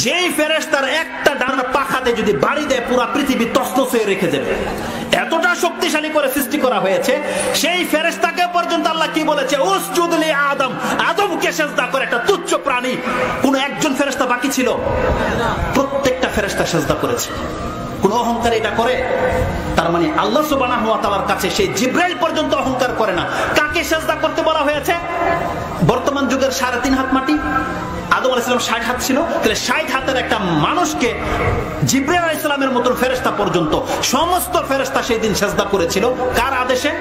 যেই ফেরেশতার একটা ডানা পাখাতে যদি বাড়ি দেয় পুরো পৃথিবী তছনছ হয়ে রেখে দেবে, এতটা শক্তিশালী করে সৃষ্টি করা হয়েছে। সেই ফেরেশতাকে পর্যন্ত আল্লাহ কি বলেছে, উসজুদ লি আদম, আদমকে সিজদা করে। একটা তুচ্ছ প্রাণী, কোন একজন ফেরেশতা বাকি ছিল? প্রত্যেকটা ফেরেশতা সিজদা করেছে। কোন অহংকার এটা করে? তার মানে আল্লাহ সুবহানাহু ওয়া তাআলার কাছে সেই জিবরাইল পর্যন্ত অহংকার করে না। কাকে সিজদা করতে বলা হয়েছে? বর্তমান যুগের 3.5 হাত মাটি। আদম আলাইহিস সালাম 60 হাত ছিল, তাহলে 60 হাতের একটা মানুষকে জিবরাইল আলাইহিস সালামের মতো ফেরেশতা পর্যন্ত সমস্ত ফেরেশতা সেই দিন সিজদা করেছিল। কার আদেশে?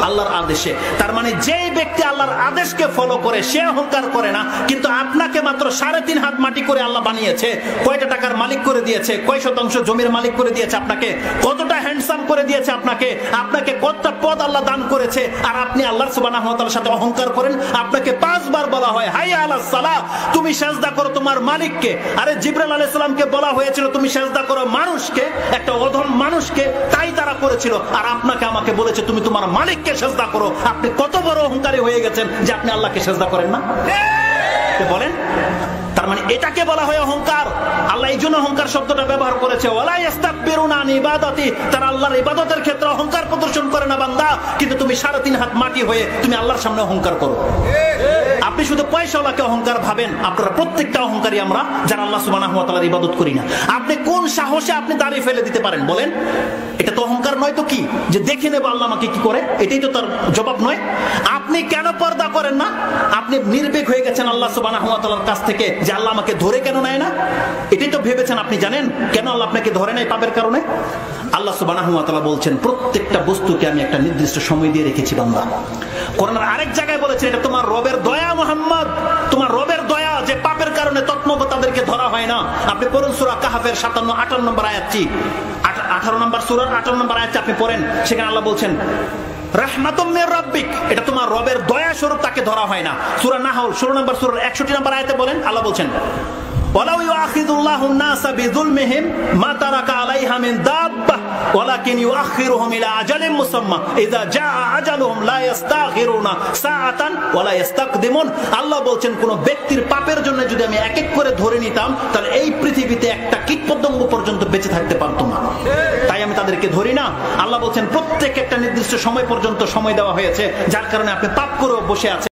আল্লাহর আদেশে। তার মানে যেই ব্যক্তি আল্লাহর আদেশকে ফলো করে সে অহংকার করে না। কিন্তু আপনাকে মাত্র 3.5 হাত মাটি করে আল্লাহ বানিয়েছে, কয়টা টাকার মালিক করে দিয়েছে, কয় শতাংশ জমির মালিক করে দিয়েছে আপনাকে, কতটা হ্যান্ডসাম করে দিয়েছে আপনাকে, আপনাকে কতটা পদ আল্লাহ দান করেছে, আর আপনি আল্লাহ সুবহানাহু ওয়া তাআলার সাথে অহংকার করেন। আপনাকে 5 বার বলা হয় হাইয়া আলাস সালাহ, তুমি সিজদা করো তোমার মালিককে। আরে জিবরাইল আলাইহিস সালামকে বলা হয়েছিল তুমি সিজদা করো মানুষকে, একটা অধম মানুষকে, তাই তারা করেছিল। আর আপনাকে আমাকে বলেছে তুমি তোমার মালিককে সিজদা করো। আপনি কত বড় অহংকারী হয়ে গেছেন যে আপনি আল্লাহকে সিজদা করেন না? বলেন। তার মানে এটাকে বলা হয় অহংকার। আল্লাহ এই জন্য অহংকার শব্দটা ব্যবহার করেছে, ওয়ালা ইস্তাকবিরুনা আন ইবাদাতি, তারা আল্লাহর ইবাদতের ক্ষেত্রে অহংকার প্রদর্শন করে না বান্দা। কিন্তু তুমি 3.5 হাত মাটি হয়ে তুমি আল্লাহর সামনে অহংকার করো। আপনি শুধু পয়সাওয়ালাকে অহংকার ভাবেন, আপনারা প্রত্যেকটা অহংকারী আমরা যারা আল্লাহ সুবহানাহু ওয়া তাআলার ইবাদত করি না। আপনি কোন সাহসে আপনি দাঁড়িয়ে ফেলে দিতে পারেন বলেন? এটা তো অহংকার নয় তো কি? যে দেখে নেব আল্লাহ আমাকে কি করে, এটাই তো তার জবাব নয়। আপনি কেন পর্দা করেন না? আপনি নির্ভীক হয়ে গেছেন আল্লাহ সুবহানাহু ওয়া তাআলার কাছ থেকে যে আল্লাহ আমাকে ধরে কেন নেয় না, এটাই তো ভেবেছেন। আপনি জানেন কেন আল্লাহ আপনাকে ধরে নেয়? পাপের কারণে। আল্লাহ সুবহানাহু ওয়া তাআলা বলছেন প্রত্যেকটা বস্তুকে আমি একটা নির্দিষ্ট সময় দিয়ে রেখেছি বান্দা। কোরআনের আরেক জায়গায় বলেছেন এটা তোমার রবের দয়া মুহাম্মদ, তোমার রবের দয়া যে পাপের কারণে তৎনব তাদেরকে ধরা হয় না। আপনি পড়ুন সূরা কাহফের 57-58 নম্বর আয়াতটি, 18 নম্বর সূরার 18 নম্বর আয়াতটি আপনি পড়েন। সেখানে আল্লাহ বলছেন রাহমাতুম মির রাব্বিক, এটা তোমার রবের দয়া স্বরূপ তাকে ধরা হয় না। সূরা নাহল 16 নম্বর সূরার 61 নম্বর আয়াতে বলেন, আল্লাহ বলছেন ওয়ালাউ ইউআখিযুল্লাহু আন-নাসা বিযুলমিহিম মা তারাকা আলাইহা মিন দাব্বাহ ওয়ালাকিন ইউআখিরুহুম ইলা আজালিন মুসাম্মা ইযা জাআ আজালুহুম লা ইস্তাখিরুনা সাআতান ওয়া লা ইস্তাকদিমুন। আল্লাহ বলছেন কোন ব্যক্তির পাপের জন্য যদি আমি এক এক করে ধরে নিতাম তাহলে এই পৃথিবীতে একটা কীটপতঙ্গ পর্যন্ত বেঁচে থাকতে পারতো না। তাই আমি তাদেরকে ধরি না। আল্লাহ বলছেন প্রত্যেক একটা নির্দিষ্ট সময় পর্যন্ত সময় দেওয়া হয়েছে, যার কারণে আপনি পাপ করেও বসে আছেন।